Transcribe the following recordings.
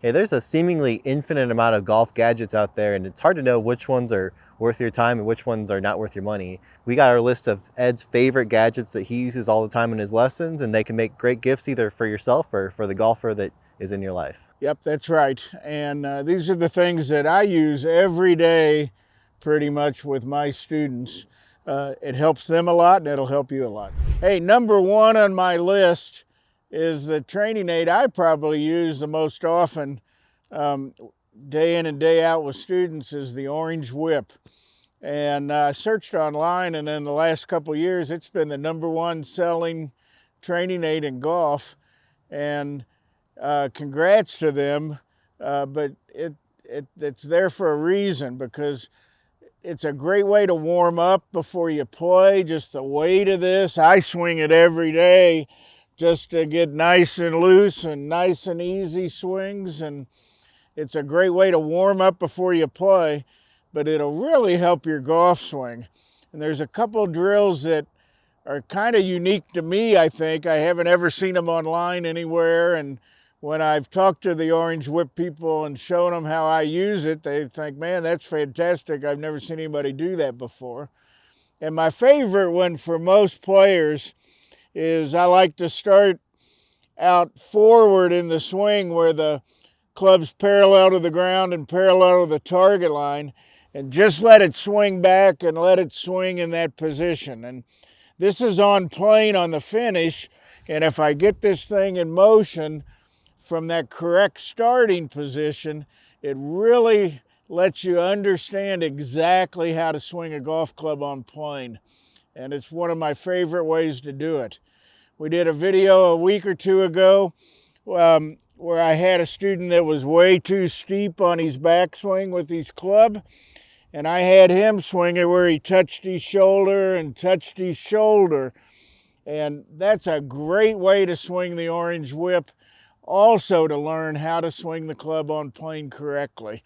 Hey, there's a seemingly infinite amount of golf gadgets out there, and it's hard to know which ones are worth your time and which ones are not worth your money. We got our list of Ed's favorite gadgets that he uses all the time in his lessons, and they can make great gifts either for yourself or for the golfer that is in your life. Yep, that's right. And these are the things that I use every day pretty much with my students. It helps them a lot and it'll help you a lot. Hey, number one on my list is the training aid I probably use the most often day in and day out with students is the Orange Whip. And I searched online, and in the last couple of years it's been the number one selling training aid in golf. And congrats to them, but it's there for a reason, because it's a great way to warm up before you play. Just the weight of this, I swing it every day just to get nice and loose and nice and easy swings, and it's a great way to warm up before you play, but it'll really help your golf swing. And there's a couple drills that are kind of unique to me, I think. I haven't ever seen them online anywhere, and when I've talked to the Orange Whip people and shown them how I use it, they think, man, that's fantastic. I've never seen anybody do that before. And my favorite one for most players is I like to start out forward in the swing where the club's parallel to the ground and parallel to the target line, and just let it swing back and let it swing in that position. And this is on plane on the finish, and if I get this thing in motion from that correct starting position, it really lets you understand exactly how to swing a golf club on plane. And it's one of my favorite ways to do it. We did a video a week or two ago where I had a student that was way too steep on his backswing with his club, and I had him swing it where he touched his shoulder and touched his shoulder. And that's a great way to swing the Orange Whip. Also to learn how to swing the club on plane correctly.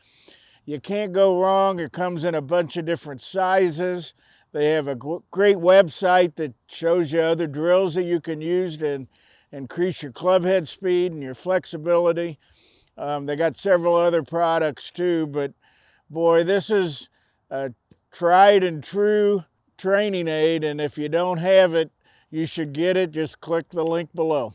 You can't go wrong. It comes in a bunch of different sizes. They have a great website that shows you other drills that you can use to increase your club head speed and your flexibility. They got several other products too, but boy, this is a tried and true training aid, and if you don't have it, you should get it. Just click the link below.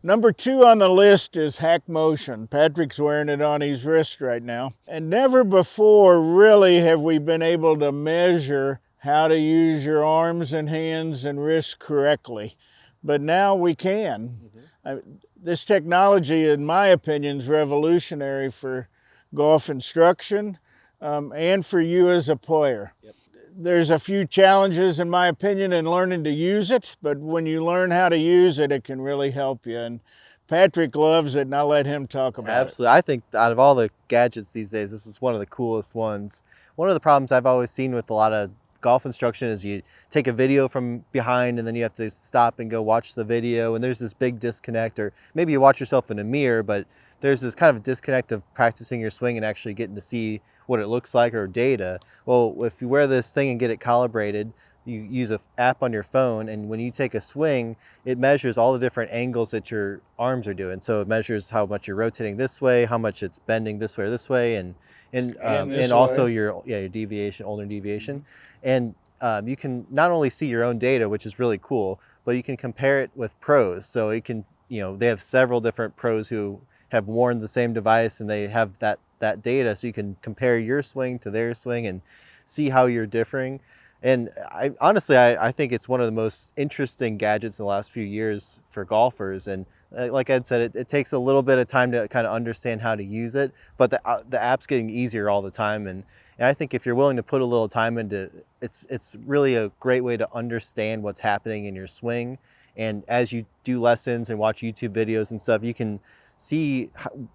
Number two on the list is HackMotion. Patrick's wearing it on his wrist right now. And never before really have we been able to measure how to use your arms and hands and wrists correctly. But now we can. This technology, in my opinion, is revolutionary for golf instruction and for you as a player. Yep. There's a few challenges, in my opinion, in learning to use it, but when you learn how to use it, it can really help you. And Patrick loves it, and I'll let him talk about it. Absolutely. I think out of all the gadgets these days, this is one of the coolest ones. One of the problems I've always seen with a lot of golf instruction is you take a video from behind and then you have to stop and go watch the video, and there's this big disconnect, or maybe you watch yourself in a mirror, but there's this kind of disconnect of practicing your swing and actually getting to see what it looks like or data. Well, if you wear this thing and get it calibrated, you use an app on your phone, and when you take a swing, it measures all the different angles that your arms are doing. So it measures how much you're rotating this way, how much it's bending this way or this way, and also your deviation, ulnar deviation. And you can not only see your own data, which is really cool, but you can compare it with pros. So it can, they have several different pros who have worn the same device, and they have that data, so you can compare your swing to their swing and see how you're differing. And I think it's one of the most interesting gadgets in the last few years for golfers. And like Ed said, it takes a little bit of time to kind of understand how to use it, but the app's getting easier all the time. And I think if you're willing to put a little time into it, it's really a great way to understand what's happening in your swing. And as you do lessons and watch YouTube videos and stuff, you can see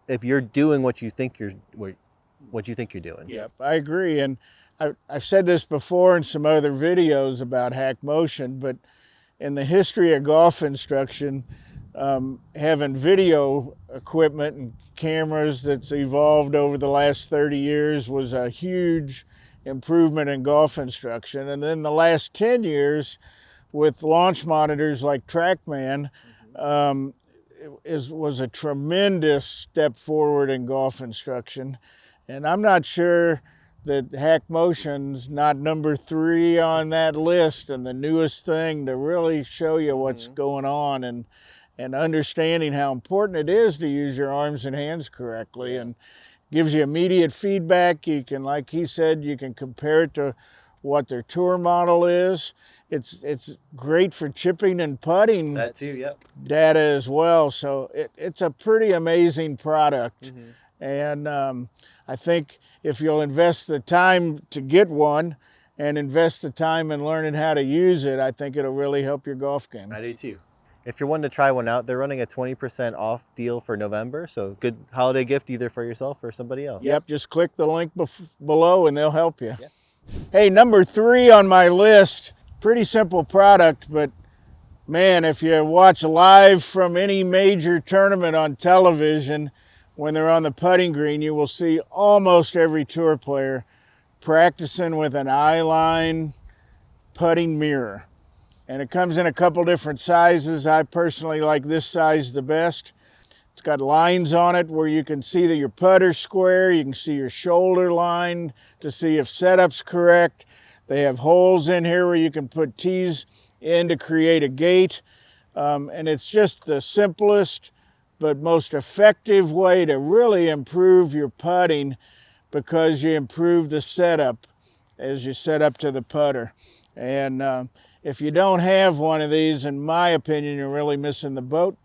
if you're doing what you think you're doing. Yep, I agree. And I've said this before in some other videos about HackMotion, but in the history of golf instruction, having video equipment and cameras that's evolved over the last 30 years was a huge improvement in golf instruction. And then the last 10 years with launch monitors like TrackMan, was a tremendous step forward in golf instruction. And I'm not sure that HackMotion's not number 3 on that list and the newest thing to really show you what's going on and understanding how important it is to use your arms and hands correctly. And gives you immediate feedback. You can, like he said, you can compare it to what their tour model is. It's great for chipping and putting. That too, yep. Data as well. So it's a pretty amazing product. And I think if you'll invest the time to get one and invest the time in learning how to use it, I think it'll really help your golf game. I do too. If you're wanting to try one out, they're running a 20% off deal for November. So good holiday gift either for yourself or somebody else. Yep, just click the link below and they'll help you. Yep. Hey, number 3 on my list, pretty simple product, but man, if you watch live from any major tournament on television, when they're on the putting green, you will see almost every tour player practicing with an EyeLine putting mirror. And it comes in a couple different sizes. I personally like this size the best. It's got lines on it where you can see that your putter's square, you can see your shoulder line to see if setup's correct. They have holes in here where you can put tees in to create a gate. And it's just the simplest but most effective way to really improve your putting because you improve the setup as you set up to the putter. And if you don't have one of these, in my opinion, you're really missing the boat.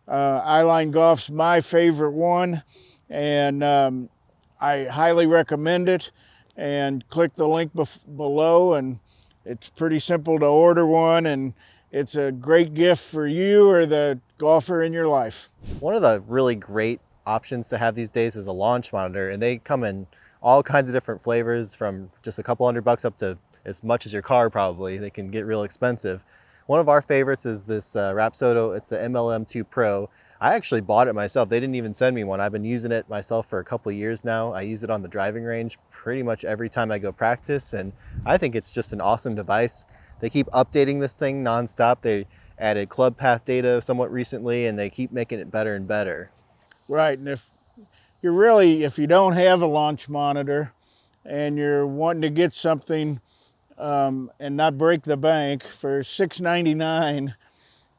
EyeLine Golf's my favorite one, and I highly recommend it. And click the link below, and it's pretty simple to order one, and it's a great gift for you or the golfer in your life. One of the really great options to have these days is a launch monitor, and they come in all kinds of different flavors from just a couple $100 up to as much as your car probably. They can get real expensive. One of our favorites is this Rapsodo. It's the MLM2PRO. I actually bought it myself. They didn't even send me one. I've been using it myself for a couple of years now. I use it on the driving range pretty much every time I go practice, and I think it's just an awesome device. They keep updating this thing nonstop. They added club path data somewhat recently, and they keep making it better and better. Right, and if you don't have a launch monitor and you're wanting to get something and not break the bank, for $6.99,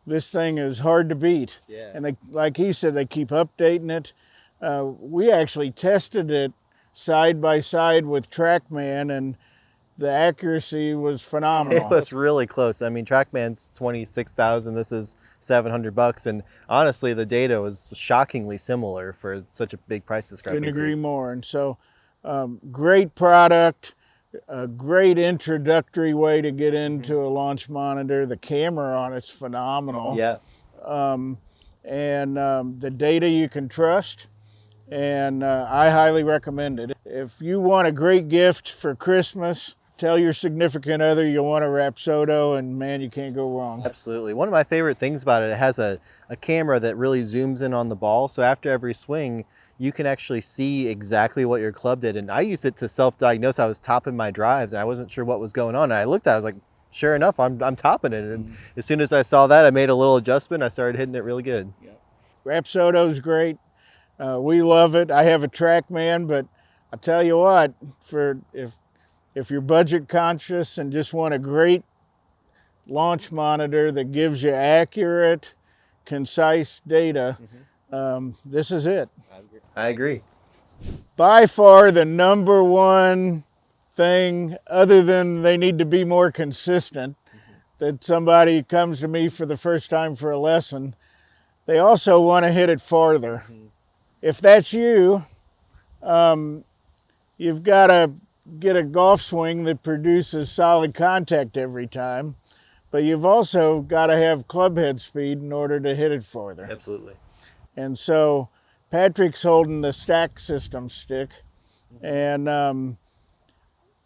this thing is hard to beat. Yeah. And like he said, they keep updating it. We actually tested it side by side with TrackMan, and the accuracy was phenomenal. It was really close. I mean, TrackMan's $26,000. This is $700, and honestly, the data was shockingly similar for such a big price discrepancy. Couldn't agree more. And so, great product, a great introductory way to get into a launch monitor. The camera on it's phenomenal. Yeah. The data you can trust, and I highly recommend it. If you want a great gift for Christmas, tell your significant other you want a Rapsodo, and man, you can't go wrong. Absolutely. One of my favorite things about it, it has a camera that really zooms in on the ball. So after every swing, you can actually see exactly what your club did. And I used it to self-diagnose. I was topping my drives and I wasn't sure what was going on. And I looked at it, I was like, sure enough, I'm topping it. And as soon as I saw that, I made a little adjustment. I started hitting it really good. Yep. Rapsodo's great. We love it. I have a TrackMan, but I tell you what, if you're budget conscious and just want a great launch monitor that gives you accurate, concise data, this is it. I agree. By far the number one thing, other than they need to be more consistent, that somebody comes to me for the first time for a lesson, they also want to hit it farther. If that's you, you've got to get a golf swing that produces solid contact every time, but you've also got to have club head speed in order to hit it farther. Absolutely. And so Patrick's holding the stack system stick, and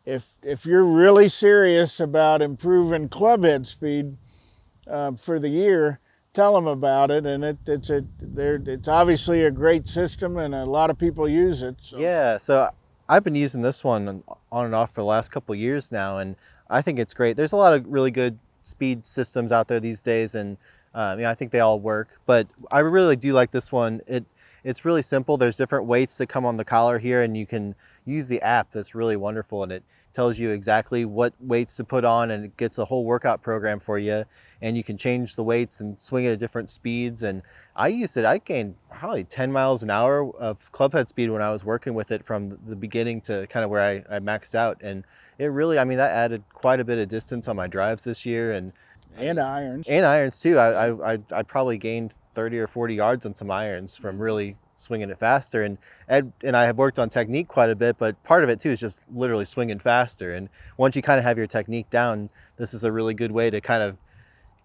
if you're really serious about improving club head speed for the year, tell them about it. And it's obviously a great system, and a lot of people use it. So. Yeah, so I've been using this one on and off for the last couple of years now, and I think it's great. There's a lot of really good speed systems out there these days, and I think they all work, but I really do like this one. It's really simple. There's different weights that come on the collar here, and you can use the app that's really wonderful, and it tells you exactly what weights to put on, and it gets a whole workout program for you, and you can change the weights and swing it at different speeds. And I used it, I gained probably 10 miles an hour of club head speed when I was working with it from the beginning to kind of where I maxed out. And it really, I mean, that added quite a bit of distance on my drives this year. And irons. And irons too. I probably gained 30 or 40 yards on some irons from really swinging it faster. And Ed and I have worked on technique quite a bit, but part of it too is just literally swinging faster. And once you kind of have your technique down, this is a really good way to kind of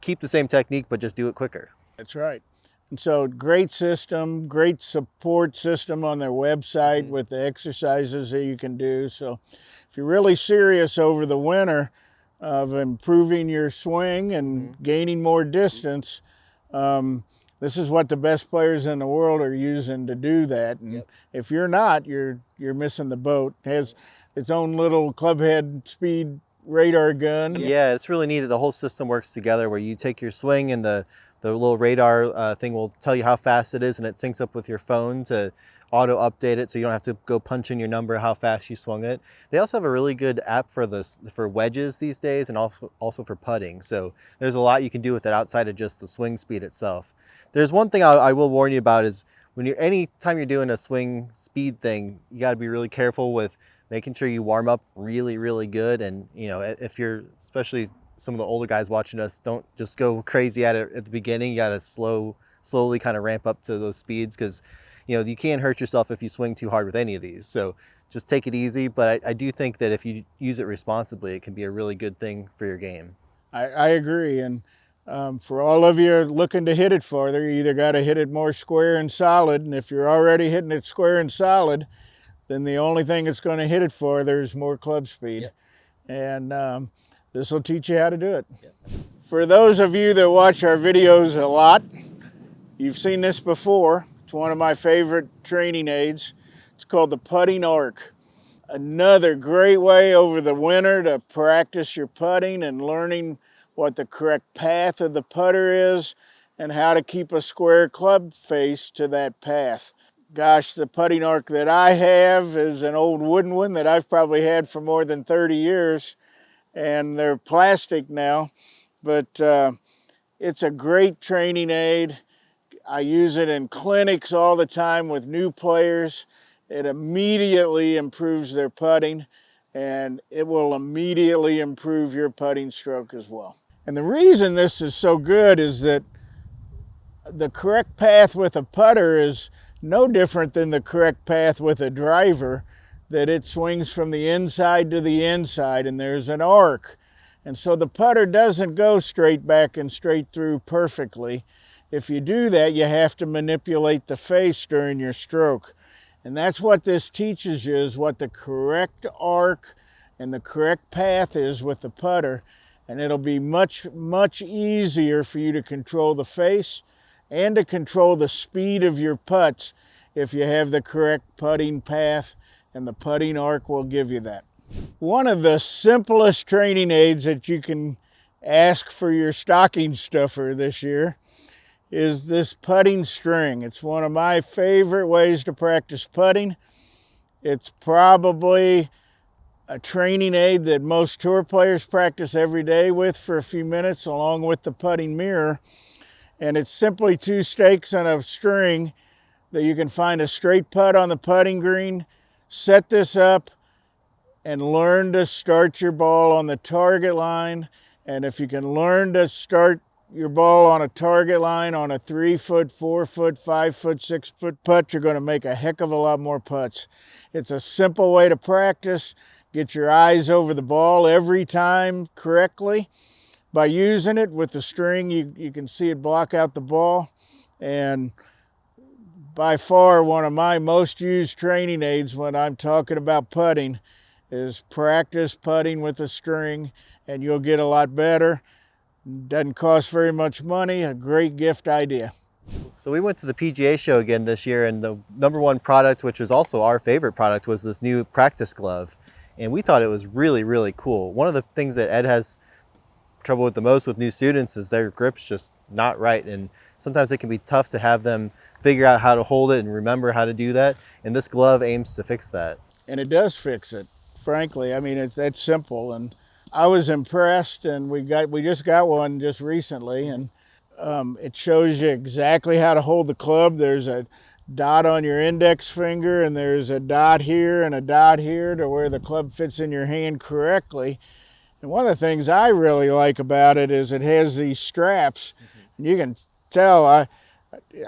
keep the same technique, but just do it quicker. That's right. And so great system, great support system on their website with the exercises that you can do. So if you're really serious over the winter of improving your swing and gaining more distance, this is what the best players in the world are using to do that. And if you're not, you're missing the boat. It has its own little club head speed radar gun. Yeah, it's really neat. The whole system works together where you take your swing and the little radar thing will tell you how fast it is, and it syncs up with your phone to auto update it, so you don't have to go punch in your number how fast you swung it. They also have a really good app for wedges these days, and also for putting. So there's a lot you can do with it outside of just the swing speed itself. There's one thing I will warn you about is anytime you're doing a swing speed thing, you got to be really careful with making sure you warm up really, really good. And if you're, especially some of the older guys watching us, don't just go crazy at it at the beginning. You got to slowly kind of ramp up to those speeds, because you can hurt yourself if you swing too hard with any of these. So just take it easy. But I do think that if you use it responsibly, it can be a really good thing for your game. I agree. And for all of you looking to hit it farther, you either got to hit it more square and solid. And if you're already hitting it square and solid, then the only thing that's going to hit it farther is more club speed. And this will teach you how to do it. For those of you that watch our videos a lot, you've seen this before. It's one of my favorite training aids. It's called the putting arc. Another great way over the winter to practice your putting and learning what the correct path of the putter is and how to keep a square club face to that path. Gosh, the putting arc that I have is an old wooden one that I've probably had for more than 30 years, and they're plastic now, but it's a great training aid. I use it in clinics all the time with new players. It immediately improves their putting, and it will immediately improve your putting stroke as well. And the reason this is so good is that the correct path with a putter is no different than the correct path with a driver, that it swings from the inside to the inside, and there's an arc. And so the putter doesn't go straight back and straight through perfectly. If you do that, you have to manipulate the face during your stroke. And that's what this teaches you, is what the correct arc and the correct path is with the putter. And it'll be much, much easier for you to control the face and to control the speed of your putts if you have the correct putting path, and the putting arc will give you that. One of the simplest training aids that you can ask for your stocking stuffer this year is this putting string. It's one of my favorite ways to practice putting. It's probably a training aid that most tour players practice every day with for a few minutes, along with the putting mirror. And it's simply 2 stakes and a string that you can find a straight putt on the putting green. Set this up and learn to start your ball on the target line. And if you can learn to start your ball on a target line on a 3-foot, 4-foot, 5-foot, 6-foot putt, you're going to make a heck of a lot more putts. It's a simple way to practice. Get your eyes over the ball every time correctly. By using it with the string, you can see it block out the ball. And by far, one of my most used training aids when I'm talking about putting is practice putting with a string, and you'll get a lot better. Doesn't cost very much money, a great gift idea. So we went to the PGA show again this year, and the #1 product, which was also our favorite product, was this new practice glove. And we thought it was really, really cool. One of the things that Ed has trouble with the most with new students is their grip's just not right. And sometimes it can be tough to have them figure out how to hold it and remember how to do that. And this glove aims to fix that. And it does fix it, frankly. I mean, it's that simple. And I was impressed, and we just got one just recently, and it shows you exactly how to hold the club. There's a dot on your index finger, and there's a dot here and a dot here to where the club fits in your hand correctly. And one of the things I really like about it is it has these straps. And you can tell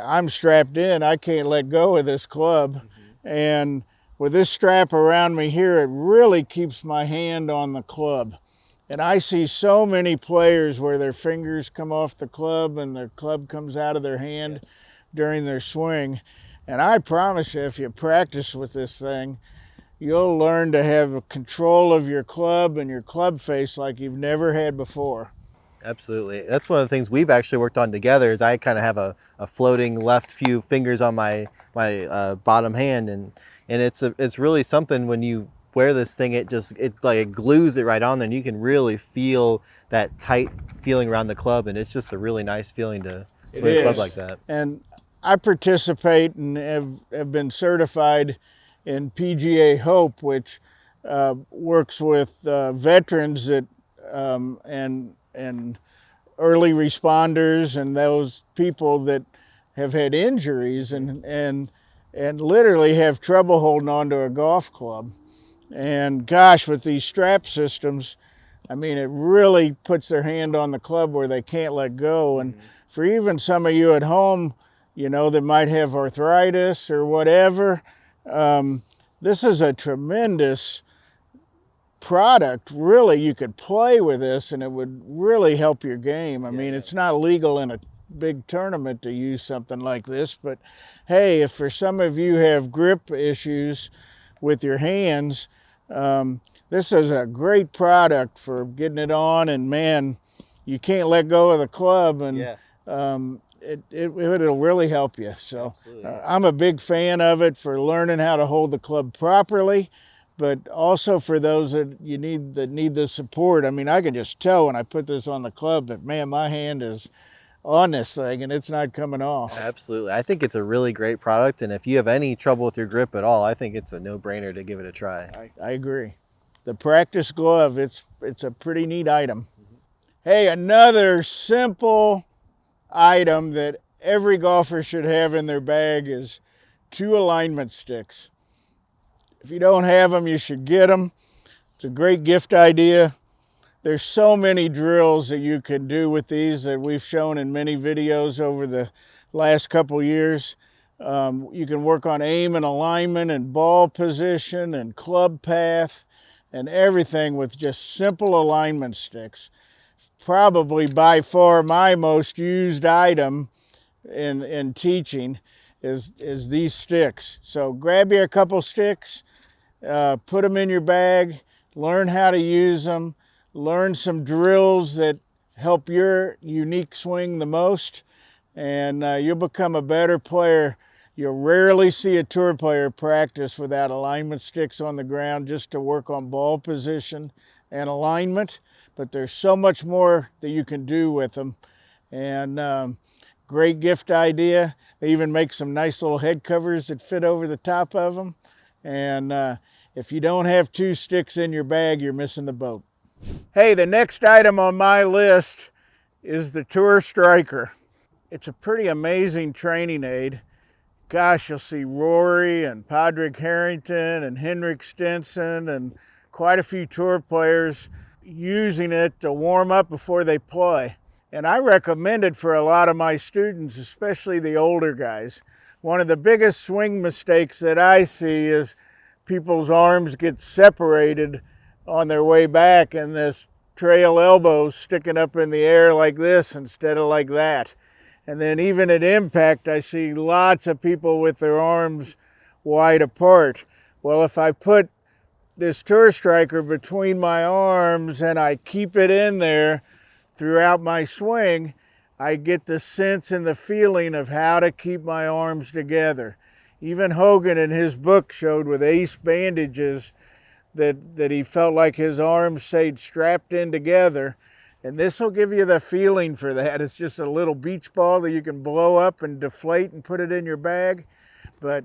I'm strapped in. I can't let go of this club. And with this strap around me here, it really keeps my hand on the club. And I see so many players where their fingers come off the club and their club comes out of their hand during their swing. And I promise you, if you practice with this thing, you'll learn to have control of your club and your club face like you've never had before. Absolutely. That's one of the things we've actually worked on together is I kind of have a floating left few fingers on my bottom hand, and it's really something when you wear this thing, it glues it right on there, and you can really feel that tight feeling around the club, and it's just a really nice feeling to swing a club like that. And I participate and have been certified in PGA Hope, which works with veterans that and early responders and those people that have had injuries and literally have trouble holding on to a golf club. And gosh, with these strap systems, I mean, it really puts their hand on the club where they can't let go. And for even some of you at home, you know, that might have arthritis or whatever, this is a tremendous product. Really, you could play with this and it would really help your game. I mean, it's not legal in a big tournament to use something like this, but hey, if for some of you have grip issues with your hands, this is a great product for getting it on, and man, you can't let go of the club, and it'll really help you. So I'm a big fan of it for learning how to hold the club properly, but also for those that need the support. I mean, I can just tell when I put this on the club that, man, my hand is on this thing and it's not coming off. Absolutely. I think it's a really great product, and if you have any trouble with your grip at all, I think it's a no-brainer to give it a try. I agree. The practice glove, it's a pretty neat item. Hey, another simple item that every golfer should have in their bag is 2 alignment sticks. If you don't have them, you should get them. It's a great gift idea. There's so many drills that you can do with these that we've shown in many videos over the last couple years. You can work on aim and alignment and ball position and club path and everything with just simple alignment sticks. Probably by far my most used item in teaching is these sticks. So grab you a couple sticks, put them in your bag, learn how to use them, learn some drills that help your unique swing the most, and you'll become a better player. You'll rarely see a tour player practice without alignment sticks on the ground just to work on ball position and alignment, but there's so much more that you can do with them. And great gift idea. They even make some nice little head covers that fit over the top of them. And if you don't have 2 sticks in your bag, you're missing the boat. Hey, the next item on my list is the Tour Striker. It's a pretty amazing training aid. Gosh, you'll see Rory and Padraig Harrington and Henrik Stenson and quite a few tour players using it to warm up before they play. And I recommend it for a lot of my students, especially the older guys. One of the biggest swing mistakes that I see is people's arms get separated on their way back and this trail elbow sticking up in the air like this instead of like that. And then even at impact, I see lots of people with their arms wide apart. Well, if I put this Tour Striker between my arms and I keep it in there throughout my swing, I get the sense and the feeling of how to keep my arms together. Even Hogan in his book showed with ace bandages that he felt like his arms stayed strapped in together. And this will give you the feeling for that. It's just a little beach ball that you can blow up and deflate and put it in your bag. But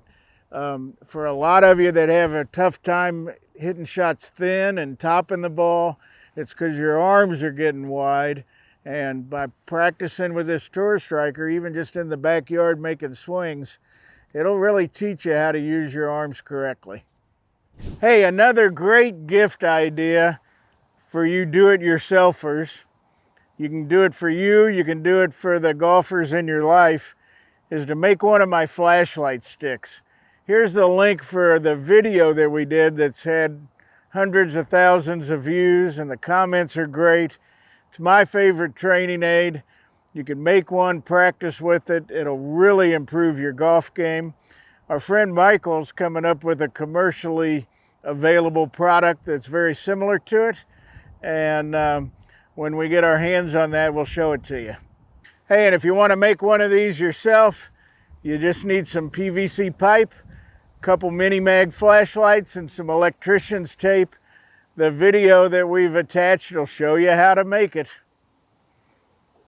for a lot of you that have a tough time hitting shots thin and topping the ball, it's because your arms are getting wide. And by practicing with this tour striker, even just in the backyard making swings, it'll really teach you how to use your arms correctly. Hey, another great gift idea for you do-it-yourselfers. You can do it for you, you can do it for the golfers in your life, is to make one of my flashlight sticks. Here's the link for the video that we did that's had hundreds of thousands of views, and the comments are great. It's my favorite training aid. You can make one, practice with it. It'll really improve your golf game. Our friend Michael's coming up with a commercially available product that's very similar to it. And when we get our hands on that, we'll show it to you. Hey, and if you want to make one of these yourself, you just need some PVC pipe, a couple mini mag flashlights, and some electrician's tape. The video that we've attached will show you how to make it.